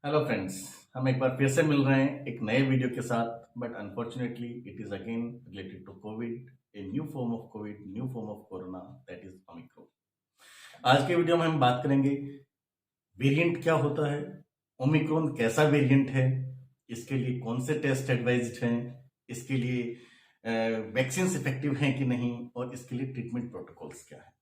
Hello friends. हम एक बार फिर से मिल रहे हैं एक नए वीडियो के साथ, but unfortunately it is again related to Covid, a new form of Covid, new form of corona, that is Omicron. आज के वीडियो में हम बात करेंगे वेरिएंट क्या होता है, ओमिक्रॉन कैसा वेरिएंट है, इसके लिए कौन से टेस्ट एडवाइज्ड हैं, इसके लिए वैक्सीन इफेक्टिव हैं कि नहीं, और इसके लिए ट्रीटमेंट प्रोटोकॉल्स क्या है।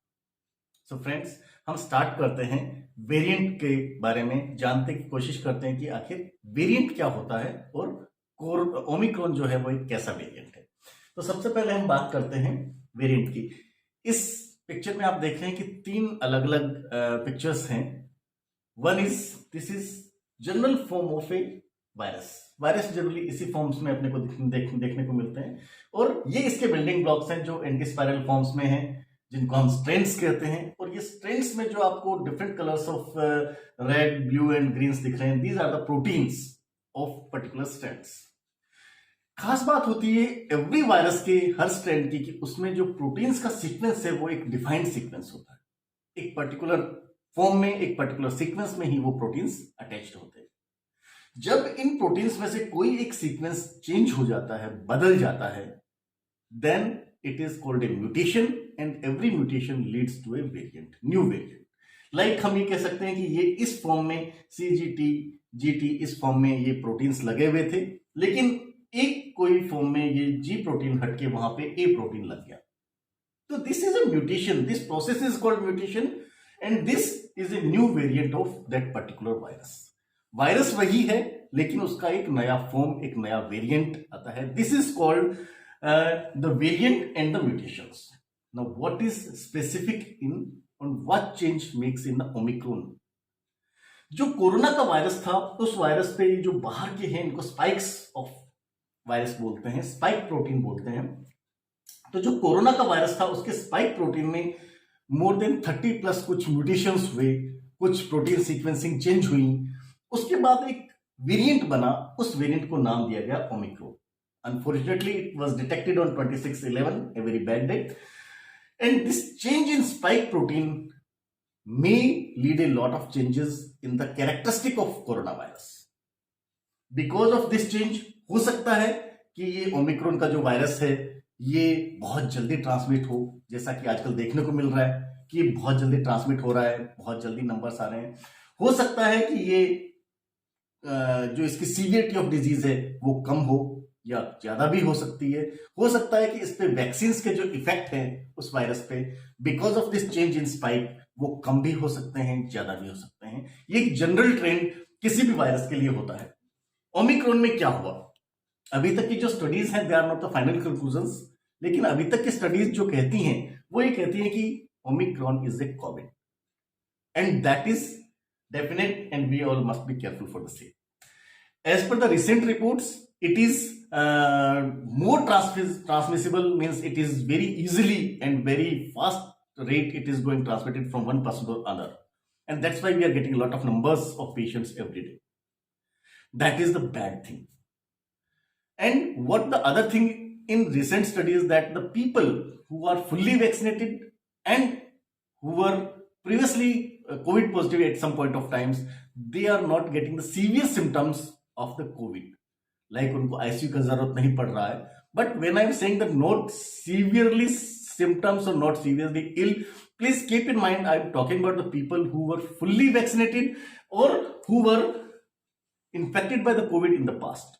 सो फ्रेंड्स, हम स्टार्ट करते हैं वेरिएंट के बारे में जानने की कोशिश करते हैं कि आखिर वेरिएंट क्या होता है और ओमिक्रॉन जो है वो एक कैसा वेरिएंट है। तो सबसे पहले हम बात करते हैं वेरिएंट की। इस पिक्चर में आप देख रहे हैं कि तीन अलग अलग पिक्चर्स हैं। This is general form of A virus generally इसी फॉर्म्स में अपने को देखने को मिलते हैं, और ये इसके बिल्डिंग ब्लॉक्स हैं जो एंटीस्पाइरल फॉर्म्स में हैं, जिनको हम स्ट्रेंड्स कहते हैं। और ये स्ट्रेंड्स में जो आपको different colours of red, blue and greens दिख रहे हैं, these are the proteins of particular strands. खास बात होती है एवरी वायरस के हर स्ट्रेंड की कि उसमें जो प्रोटीन्स का सीक्वेंस है वो एक डिफाइंड सीक्वेंस होता है। एक पर्टिकुलर फॉर्म में, एक पर्टिकुलर सीक्वेंस में ही वो प्रोटीन्स अटैच्ड होते हैं। जब इन प्रोटीन्स में से कोई एक सीक्वेंस चेंज हो जाता है, बदल जाता है, then it is called a mutation, and every mutation leads to a variant, new variant. Like हम ये कह सकते हैं कि ये इस फॉर्म में CGT, GT इस फॉर्म में ये प्रोटीन्स लगे हुए थे, लेकिन एक कोई फॉर्म में ये G प्रोटीन हटके वहां पे A प्रोटीन लग गया। तो this is a mutation, this process is called mutation, and this is a new variant of that particular virus. Virus वही है, लेकिन उसका एक नया फॉर्म, एक नया वेरिएंट आता है। This is called the variant and the mutations. Now, what is specific on what change makes in the Omicron? जो कोरोना का वायरस था, उस वायरस पे जो बाहर के हैं इनको स्पाइक्स ऑफ वायरस बोलते हैं, स्पाइक प्रोटीन बोलते हैं। तो जो कोरोना का वायरस था उसके स्पाइक प्रोटीन में मोर देन 30 प्लस कुछ म्यूटेशंस हुए, कुछ प्रोटीन सीक्वेंसिंग चेंज हुई, उसके बाद एक वेरिएंट बना, उस वेरिएंट को नाम दिया गया Omicron. Unfortunately, it was detected on 26/11, a very bad day. And this change in spike protein may lead a lot of changes in the characteristic of coronavirus. Because of this change, हो सकता है कि ये Omicron का जो virus है ये बहुत जल्दी ट्रांसमिट हो, जैसा कि आजकल देखने को मिल रहा है कि बहुत जल्दी ट्रांसमिट हो रहा है, बहुत जल्दी नंबर्स आ रहे हैं। हो सकता है कि ये जो इसकी सीवियरिटी ऑफ डिजीज है वो कम हो या ज्यादा भी हो सकती है। हो सकता है कि इस पे वैक्सीन के जो इफेक्ट है उस वायरस पे, because of this change in spike, वो कम भी हो सकते हैं, ज्यादा भी हो सकते हैं। ये एक जनरल ट्रेंड किसी भी वायरस के लिए होता है। ओमिक्रॉन में क्या हुआ? अभी तक की जो स्टडीज हैं, they are not the final conclusions, लेकिन अभी तक की स्टडीज जो कहती हैं वो ये कहती हैं कि Omicron is a Covid, and that is definite, and we all must be careful for the same. As per the recent reports, it is more transmissible, means it is very easily and very fast rate it is going transmitted from one person to another, and that's why we are getting a lot of numbers of patients every day. That is the bad thing. And what the other thing in recent studies, that the people who are fully vaccinated and who were previously COVID positive at some point of times, they are not getting the severe symptoms of the COVID. Like उनको ICU का जरूरत नहीं पड़ रहा है. But when I'm saying that not severely symptoms or not seriously ill, please keep in mind I'm talking about the people who were fully vaccinated or who were infected by the COVID in the past.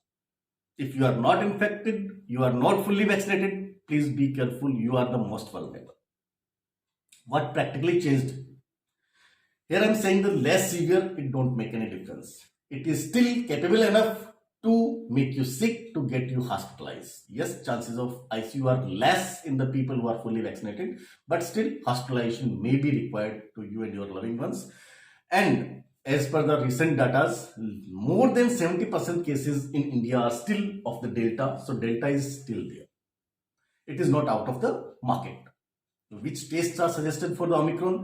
If you are not infected, you are not fully vaccinated, please be careful. You are the most vulnerable. What practically changed? Here I'm saying the less severe, it don't make any difference. It is still capable enough to make you sick, to get you hospitalized. Yes, chances of ICU are less in the people who are fully vaccinated, but still hospitalization may be required to you and your loving ones. And as per the recent data, more than 70% cases in India are still of the Delta, so Delta is still there. It is not out of the market. Which tests are suggested for the Omicron?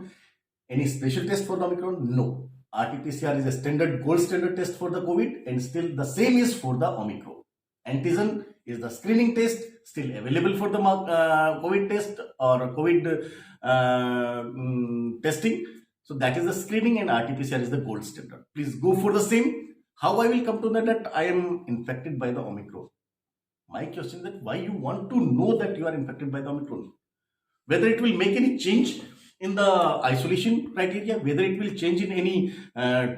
Any special test for the Omicron? No. RT-PCR is a standard, gold standard test for the COVID, and still the same is for the Omicron. Antigen is the screening test, still available for the COVID test or COVID testing. So that is the screening, and RT-PCR is the gold standard. Please go for the same. How I will come to know that I am infected by the Omicron? My question is that why you want to know that you are infected by the Omicron? Whether it will make any change in the isolation criteria, whether it will change in any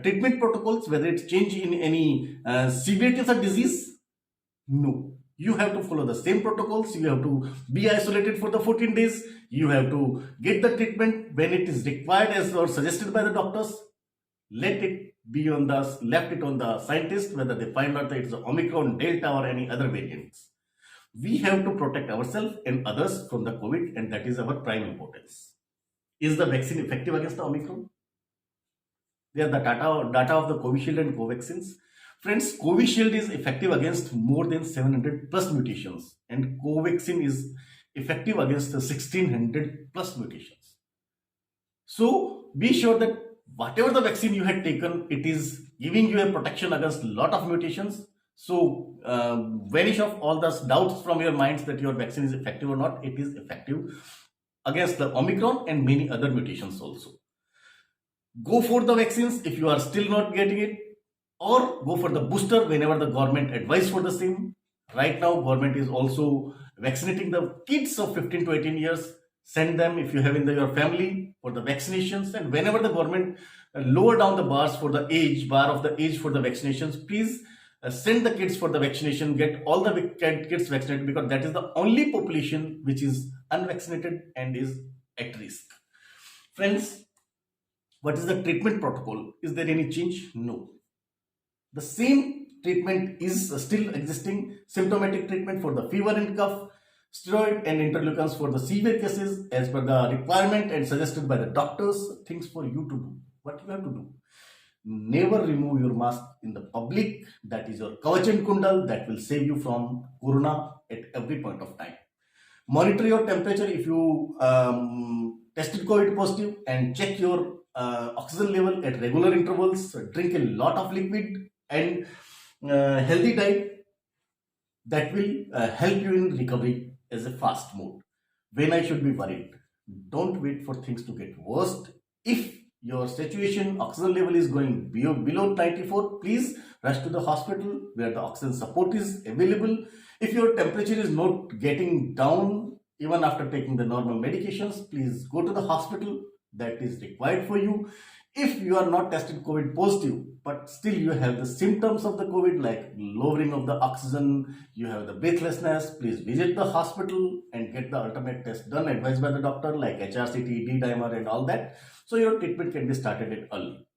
treatment protocols, whether it's change in any severity of the disease? No. You have to follow the same protocols. You have to be isolated for the 14 days. You have to get the treatment when it is required as or suggested by the doctors. Let it be on the left it on the scientists whether they find out that it's Omicron, Delta, or any other variants. We have to protect ourselves and others from the COVID, and that is our prime importance. Is the vaccine effective against the Omicron? There are the data of the Covishield and Covaxins. Friends, Covishield is effective against more than 700 plus mutations, and Covaxin is effective against the 1600 plus mutations. So be sure that whatever the vaccine you had taken, it is giving you a protection against a lot of mutations. So vanish off all those doubts from your minds that your vaccine is effective or not. It is effective against the Omicron and many other mutations also. Go for the vaccines if you are still not getting it, or go for the booster whenever the government advises for the same. Right now, government is also vaccinating the kids of 15 to 18 years. Send them if you have in your family for the vaccinations, and whenever the government lower down the bar of the age for the vaccinations, please send the kids for the vaccination. Get all the kids vaccinated, because that is the only population which is unvaccinated and is at risk. Friends, what is the treatment protocol? Is there any change? No. The same treatment is still existing. Symptomatic treatment for the fever and cough, steroid and interleukins for the severe cases as per the requirement and suggested by the doctors. Things for you to do. What you have to do? Never remove your mask in the public. That is your Kavachan Kundal that will save you from corona at every point of time. Monitor your temperature if you tested COVID positive, and check your oxygen level at regular intervals. Drink a lot of liquid and healthy diet. That will help you in recovery as a fast mode. When I should be worried? Don't wait for things to get worse. If your situation oxygen level is going below 94, please rush to the hospital where the oxygen support is available. If your temperature is not getting down even after taking the normal medications, please go to the hospital. That is required for you. If you are not tested COVID positive, but still you have the symptoms of the COVID like lowering of the oxygen, you have the breathlessness, please visit the hospital and get the alternate test done advised by the doctor like HRCT, D-dimer and all that. So your treatment can be started at early.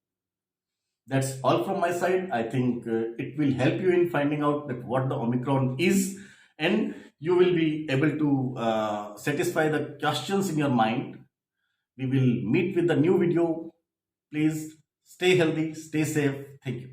That's all from my side. I think it will help you in finding out that what the Omicron is, and you will be able to satisfy the questions in your mind. We will meet with the new video. Please stay healthy, stay safe. Thank you.